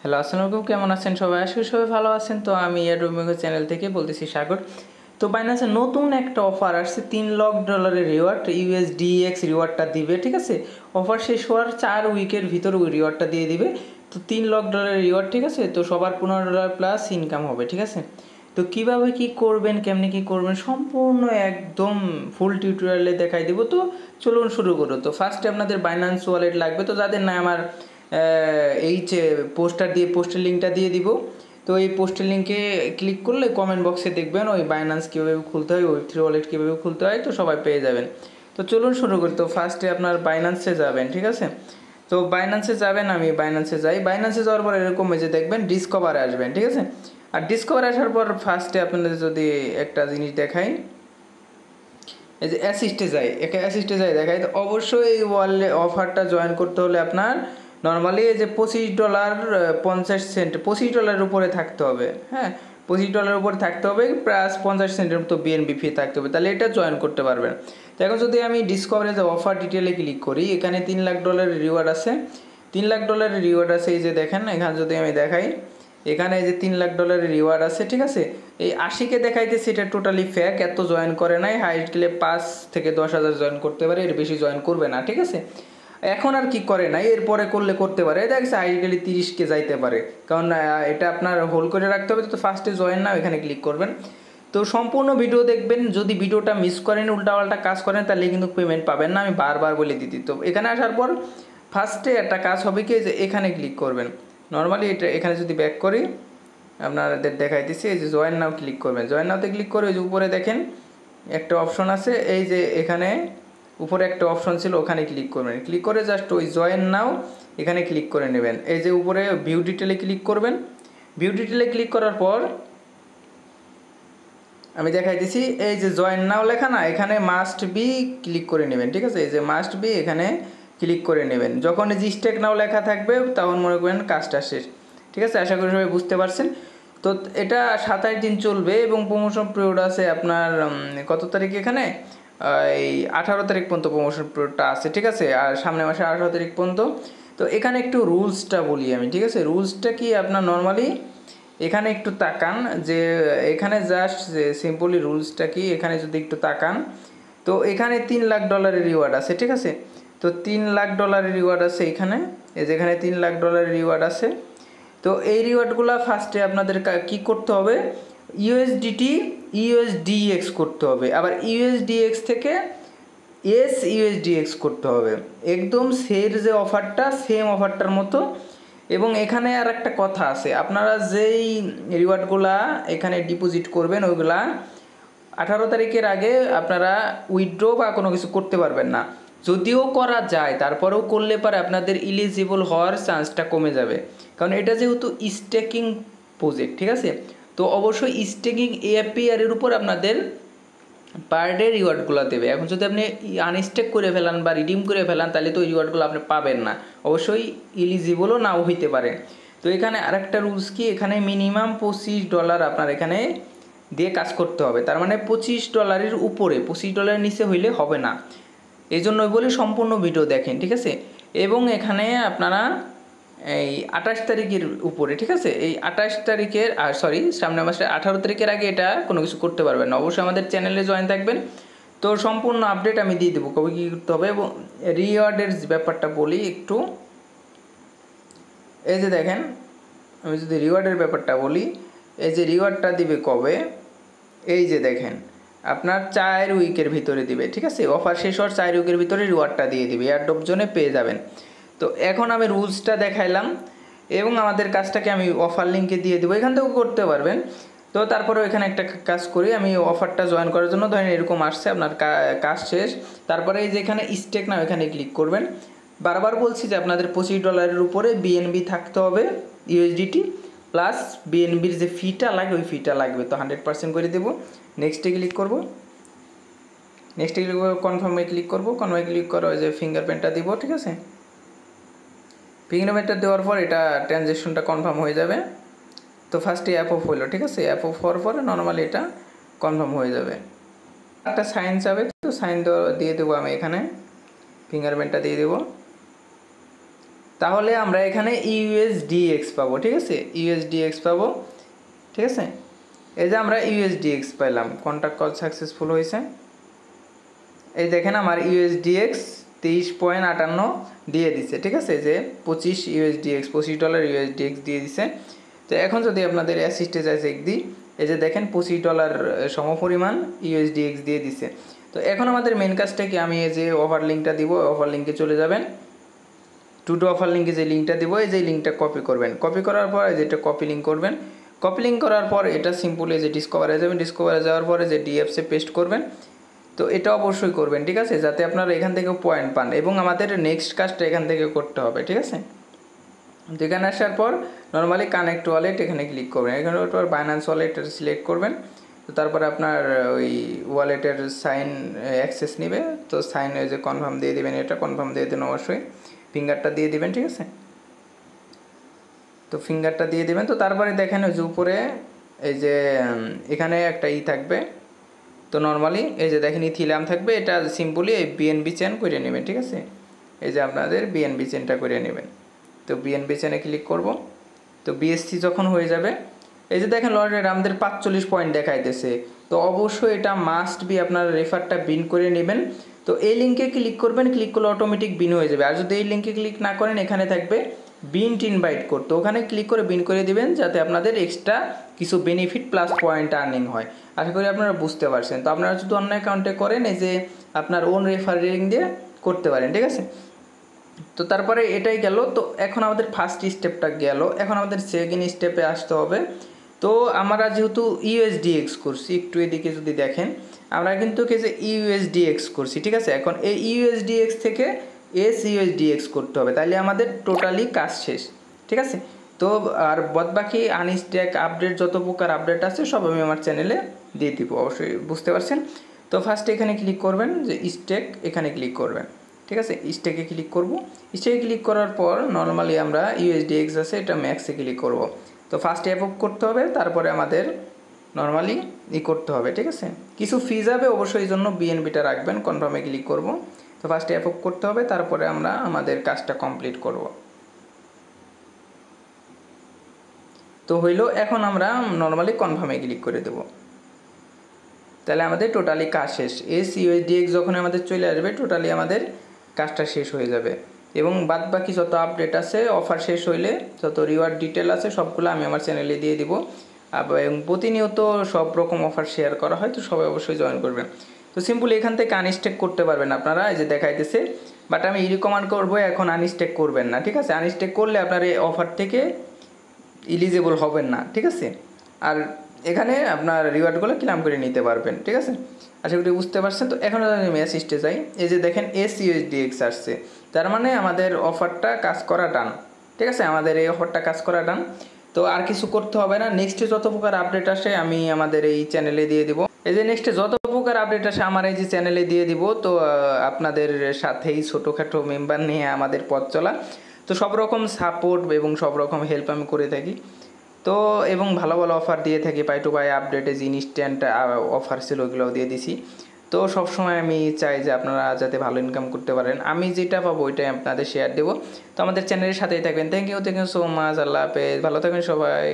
Hello, আসসালামু আলাইকুম। কেমন আছেন সবাই? আশা করি সবাই ভালো আছেন। তো আমি এয়ারড্রপ চ্যানেল থেকে বলতেছি সাগর। তো বাইন্যান্সে নতুন একটা অফার আসছে, $3 লাখ রিওয়ার্ড, USDX রিওয়ার্ডটা দিবে, ঠিক আছে? অফার শেষ হওয়ার 4 উইকের ভিতর ওই রিওয়ার্ডটা দিয়ে দিবে। তো $3 লাখ রিওয়ার্ড, ঠিক আছে? তো সবার $15 প্লাস ইনকাম হবে, ঠিক আছে? তো কীভাবে কী করবেন, কেমনি কী করবেন, সম্পূর্ণ একদম ফুল টিউটোরিয়ালে দেখাই দেবো। তো চলুন শুরু করো। তো ফার্স্টে আপনাদের বাইন্যান্স ওয়ালেট লাগবে। তো যাদের না আমার এই যে পোস্টের লিঙ্কটা দিয়ে দিব। তো এই পোস্টের লিঙ্কে ক্লিক করলে কমেন্ট বক্সে দেখবেন ওই বাইন্যান্স কীভাবে খুলতে হয়, Web3 ওয়ালেট কীভাবে খুলতে হয়, তো সবাই পেয়ে যাবেন। তো চলুন শুরু করি। তো ফার্স্টে আপনার বাইন্যান্সে যাবেন, ঠিক আছে? তো বাইন্যান্সে যাবেন, আমি বাইন্যান্সে যাই। বাইন্যান্সে যাওয়ার পর এরকম এই যে দেখবেন ডিসকভারে আসবেন, ঠিক আছে? আর ডিসকভারে আসার পর ফার্স্টে আপনাদের যদি একটা জিনিস দেখাই, এই যে অ্যাসিস্টে যাই দেখাই। তো অবশ্যই এই অফারটা জয়েন করতে হলে আপনার নর্মালি এই যে $25.50 $25 উপরে থাকতে হবে। হ্যাঁ, $25 উপরে থাকতে হবে, প্লাস 50 সেন্টের মতো বিএনবি ফি থাকতে হবে, তাহলে এটা জয়েন করতে পারবেন। তো এখন যদি আমি ডিসকভারে যে অফার ডিটেলে ক্লিক করি, এখানে $3 লাখ রিওয়ার্ড আছে। $3 লাখ রিওয়ার্ড আছে, এই যে দেখেন এখানে যদি আমি দেখাই, এখানে এই যে $3 লাখ রিওয়ার্ড আছে, ঠিক আছে? এই 80কে দেখাইতেছে, এটা টোটালি ফেক, এত জয়েন করে নাই। হাইস্ট গেলে 5 থেকে 10,000 জয়েন করতে পারে, এর বেশি জয়েন করবে না, ঠিক আছে? এখন আর কি করে নাই, এরপরে করলে করতে পারে। দেখছে হাইস্ট গেলে 30কে যাইতে পারে, কারণ এটা আপনার হোল্ড করে রাখতে হবে। তো ফার্স্টে জয়েন নাও এখানে ক্লিক করবেন। তো সম্পূর্ণ ভিডিও দেখবেন। যদি ভিডিওটা মিস করেন, উল্টাপাল্টা কাজ করেন, তাহলে কিন্তু পেমেন্ট পাবেন না, আমি বারবার বলে দিই। তো এখানে আসার পর ফার্স্টে একটা কাজ হবে কি, যে এখানে ক্লিক করবেন। নর্মালি এটা এখানে যদি ব্যাক করি, আপনাদের দেখাইতেছি, এই যে জয়েন নাও ক্লিক করবেন। জয়েন নাওতে ক্লিক করে ওই যে উপরে দেখেন একটা অপশন আছে, এই যে এখানে উপরে একটা অপশন ছিল, ওখানে ক্লিক করবেন। ক্লিক করে জাস্ট ওই জয়েন নাও এখানে ক্লিক করে নেবেন। এই যে উপরে ভিউ ডিটেলে ক্লিক করবেন। ভিউ ডিটেলে ক্লিক করার পর আমি দেখাইতেছি, এই যে জয়েন নাও লেখা না, এখানে মাস্ট বি ক্লিক করে নেবেন, ঠিক আছে? এই যে মাস্ট বি এখানে ক্লিক করে নেবেন। যখন এই যে স্টেক নাও লেখা থাকবে, তখন মনে করবেন কাজটা শেষ, ঠিক আছে? আশা করি সবাই বুঝতে পারছেন। তো এটা 27 দিন চলবে এবং প্রমোশন পিরিয়ড আছে আপনার কত তারিখ, এখানে এই 18 তারিখ পর্যন্ত প্রমোশন পিরিয়ডটা আছে, ঠিক আছে? আর সামনে মাসে 18 তারিখ পর্যন্ত। তো এখানে একটু রুলসটা বলি আমি, ঠিক আছে? রুলসটা কি, আপনার নর্মালি এখানে একটু তাকান, যে এখানে জাস্ট যে সিম্পলি রুলসটা কি, এখানে যদি একটু তাকান, তো এখানে $3 লাখ রিওয়ার্ড আছে, ঠিক আছে? তো $3 লাখ রিওয়ার্ড আছে এখানে, এই যেখানে $3 লাখ রিওয়ার্ড আছে। তো এই রিওয়ার্ডগুলো ফার্স্টে আপনাদের কি করতে হবে, USDX করতে হবে, আবার USDX থেকে USDX করতে হবে, একদম যে অফারটা সেম অফারটার মতো। এবং এখানে আর একটা কথা আছে, আপনারা যেই রিওয়ার্ডগুলা এখানে ডিপোজিট করবেন, ওইগুলা 18 তারিখের আগে আপনারা উইথড্র বা কোনো কিছু করতে পারবেন না। যদিও করা যায়, তারপরেও করলে পারে আপনাদের ইলিজিবল হওয়ার চান্সটা কমে যাবে, কারণ এটা যেহেতু স্টেকিং প্রজেক্ট, ঠিক আছে? তো অবশ্যই স্টেকিং APR এর উপর আপনাদের পার ডে রিওয়ার্ডগুলো দেবে। এখন যদি আপনি আনস্টেক করে ফেলান বা রিডিম করে ফেলান, তাহলে তো ওই রিওয়ার্ডগুলো আপনি পাবেন না, অবশ্যই ইলিজিবলও নাও হইতে পারে। তো এখানে আরেকটা রুলস কি, এখানে মিনিমাম $25 আপনার এখানে দিয়ে কাজ করতে হবে। তার মানে $25 উপরে, $25 নিচে হইলে হবে না। এই জন্যই বলি সম্পূর্ণ ভিডিও দেখেন, ঠিক আছে? এবং এখানে আপনারা এই 28 তারিখের উপরে, ঠিক আছে? এই 28 তারিখের সামনে মাসে 18 তারিখের আগে এটা কোনো কিছু করতে পারবেন না। অবশ্যই আমাদের চ্যানেলে জয়েন থাকবেন, তো সম্পূর্ণ আপডেট আমি দিয়ে দেবো কবে কী করতে হবে। এবং রিওয়ার্ডের ব্যাপারটা বলি একটু, এই যে দেখেন, আমি যদি রিওয়ার্ডের ব্যাপারটা বলি, এই যে রিওয়ার্ডটা দিবে কবে, এই যে দেখেন আপনার 4 উইকের ভিতরে দিবে, ঠিক আছে? অফার শেষ হওয়ার 4 উইকের ভিতরে রিওয়ার্ডটা দিয়ে দিবে, এয়ারড্রপ জোনে পেয়ে যাবেন। তো এখন আমি রুলসটা দেখাইলাম এবং আমাদের কাজটাকে আমি অফার লিঙ্কে দিয়ে দেবো, এখান থেকেও করতে পারবেন। তো তারপরেও এখানে একটা কাজ করি, আমি অফারটা জয়েন করার জন্য ধরেন এরকম আসছে, আপনার কাজ শেষ। তারপরে এই যে এখানে স্টেক নাও এখানে ক্লিক করবেন। বারবার বলছি যে আপনাদের $25 উপরে বিএনবি থাকতে হবে, USDT প্লাস বিএনবির যে ফিটা লাগবে, ওই ফিটা লাগবে। তো 100% করে দেবো। নেক্সটে ক্লিক করবো, নেক্সটে ক্লিক করবো, কনফার্মে ক্লিক করবো। কনফার্মে ক্লিক করে ওই যে ফিঙ্গারপ্রিন্টটা দিব, ঠিক আছে? ফিঙ্গারপ্রিন্টটা দেওয়ার পর এটা ট্রানজ্যাকশনটা কনফার্ম হয়ে যাবে। তো ফার্স্টে অ্যাপ অফ হলো, ঠিক আছে? অ্যাপ অফ হওয়ার পরে নর্মালি এটা কনফার্ম হয়ে যাবে। একটা সাইন যাবে, তো সাইন দিয়ে দেবো আমি এখানে, ফিঙ্গারপ্রিন্টটা দিয়ে দেবো। তাহলে আমরা এখানে ইউএসডিএক্স পাবো, ঠিক আছে, ইউএসডিএক্স পাবো, ঠিক আছে। এই যে আমরা ইউএসডিএক্স পেলাম, কন্ট্যাক্ট কল সাকসেসফুল হয়েছে। এই দেখেন আমার ইউএসডিএক্স 23.58 দিয়ে দিছে, ঠিক আছে, যে $25 ইউএসডিএক্স দিয়ে দিছে। তো এখন যদি আপনাদের অ্যাসিস্টে যায় চেক দিই, এই যে দেখেন $25 সমপরিমাণ ইউএসডিএক্স দিয়ে দিছে। তো এখন আমাদের মেন কাজটা কি, আমি এই যে অফার লিঙ্কটা দিব, অফার লিঙ্কে চলে যাবেন, টু অফার লিঙ্কে যে লিঙ্কটা দিব, এই যে লিঙ্কটা কপি করবেন, কপি করার পর যেটা কপি লিঙ্ক করবেন, কপি লিঙ্ক করার পর এটা সিম্পলি যে ডিসকভারে যাবেন, ডিসকভারে যাওয়ার পরে যে ডিএফসে পেস্ট করবেন। তো এটা অবশ্যই করবেন, ঠিক আছে, যাতে আপনারা এখান থেকে পয়েন্ট পান, এবং আমাদের নেক্সট কাজটা এখান থেকে করতে হবে, ঠিক আছে। তো এখানে আসার পর নর্মালি কানেক্ট ওয়ালেট এখানে ক্লিক করবেন, এখানে বাইন্যান্স ওয়ালেট সিলেক্ট করবেন। তো তারপরে আপনার ওই ওয়ালেটের সাইন অ্যাক্সেস নেবে, তো সাইন ওই যে কনফার্ম দিয়ে দেবেন, এটা কনফার্ম দিয়ে দেবেন, অবশ্যই ফিঙ্গারটা দিয়ে দিবেন, ঠিক আছে। তো ফিঙ্গারটা দিয়ে দেবেন। তো তারপরে দেখেন ওই যে উপরে এই যে এখানে একটা থাকবে, তো নর্মালি এই যে দেখেন ইথিলিয়াম থাকবে, এটা সিম্পলি এই বিএনবি চেন করে নেবেন, ঠিক আছে, এই যে আপনাদের বিএনবি চেনটা করে নেবেন। তো বিএনবি চেনে ক্লিক করব। তো বিএসসি যখন হয়ে যাবে, এই যে দেখেন লরের আমাদের 45 পয়েন্ট দেখাইতেছে। তো অবশ্যই এটা মাস্ট বি আপনার রেফারটা বিন করে নেবেন। তো এই লিঙ্কে ক্লিক করবেন, ক্লিক করলে অটোমেটিক বিন হয়ে যাবে। আর যদি এই লিঙ্কে ক্লিক না করেন, এখানে থাকবে বিনড ইনভাইট কোড, তো ওখানে ক্লিক করে বিন করে দিবেন, যাতে আপনাদের এক্সট্রা কিছু বেনিফিট প্লাস পয়েন্ট আর্নিং হয়। আশা করি আপনারা বুঝতে পারছেন। তো আপনারা যদি অন্য অ্যাকাউন্টে করেন, এই যে আপনার ওন রেফারিং দিয়ে করতে পারেন, ঠিক আছে। তো তারপরে এটাই গেল। তো এখন আমাদের ফার্স্ট স্টেপটা গেল, এখন আমাদের সেকেন্ড স্টেপে আসতে হবে। তো আমরা যেহেতু ইউএসডিএক্স করছি, একটু এদিকে যদি দেখেন, আমরা কিন্তু যে ইউএসডিএক্স করছি, ঠিক আছে। এখন এই ইউএসডিএক্স থেকে এসইউএসডিএক্স করতে হবে, তাহলে আমাদের টোটালি কাজ শেষ, ঠিক আছে। তো আর বাদবাকি আনস্ট্যাক আপডেট যত প্রকার আপডেট আছে সব আমি আমার চ্যানেলে দিয়ে দিব, অবশ্যই বুঝতে পারছেন। তো ফার্স্টে এখানে ক্লিক করবেন, যে স্টেক, এখানে ক্লিক করবেন, ঠিক আছে। স্টেকে ক্লিক করব। স্টেকে ক্লিক করার পর নর্মালি আমরা ইউএসডিএক্স আছে, এটা ম্যাক্সে ক্লিক করব। তো ফার্স্টে অ্যাপ্রুভ করতে হবে, তারপরে আমাদের নর্মালি করতে হবে, ঠিক আছে। কিছু ফি যাবে অবশ্যই, এই জন্য বিএনবিটা রাখবেন, কনফার্মে ক্লিক করব। তো ফার্স্টে অ্যাপ্রুভ করতে হবে, তারপরে আমরা আমাদের কাজটা কমপ্লিট করব। তো হইলো, এখন আমরা নর্মালি কনফার্মে ক্লিক করে দেব, তাহলে আমাদের টোটালি কাজ শেষ। এসইউএসডিএক্স যখন আমাদের চলে আসবে, টোটালি আমাদের কাজটা শেষ হয়ে যাবে। এবং বাদবাকি যত আপডেট আছে, অফার শেষ হইলে যত রিওয়ার্ড ডিটেল আছে, সবগুলো আমি আমার চ্যানেলে দিয়ে দিব। এবং প্রতিনিয়ত সব রকম অফার শেয়ার করা হয়, তো সবাই অবশ্যই জয়েন করবেন। তো সিম্পলি এখান থেকে আনস্টেক করতে পারবেন আপনারা, এই যে দেখাইতেছে, বাট আমি রিকমেন্ড করবো এখন আনস্টেক করবেন না, ঠিক আছে। আনস্টেক করলে আপনার এই অফার থেকে এলিজিবল হবেন না, ঠিক আছে। আর এখানে আপনার রিওয়ার্ডগুলো ক্লেম করে নিতে পারবেন, ঠিক আছে। আশা করি বুঝতে পারছেন। তো এখন আমি মেসেজে যাই, এই যে দেখেন এসইউএসডিএক্স আসছে, তার মানে আমাদের অফারটা কাজ করা ডান, ঠিক আছে, আমাদের এই অফারটা কাজ করা ডান। তো আর কিছু করতে হবে না। নেক্সটে যত প্রকার আপডেট আসে আমি আমাদের এই চ্যানেলে দিয়ে দিব। এই যে নেক্সটে যত প্রকার আপডেট আসে আমার এই যে চ্যানেলে দিয়ে দিব। তো আপনাদের সাথেই ছোটোখাটো মেম্বার নিয়ে আমাদের পথ চলা। তো সব রকম সাপোর্ট এবং সব রকম হেল্প আমি করে থাকি। তো এবং ভালো ভালো অফার দিয়ে থাকি, পাই টু পাই আপডেটে যে ইনস্ট্যান্ট অফার ছিল ওগুলোও দিয়ে দিছি। তো সবসময় আমি চাই যে আপনারা যাতে ভালো ইনকাম করতে পারেন, আমি যেটা পাবো ওইটাই আপনাদের শেয়ার দেবো। তো আমাদের চ্যানেলের সাথেই থাকবেন। Thank you so much. আল্লাহ হাফেজ, ভালো থাকবেন সবাই।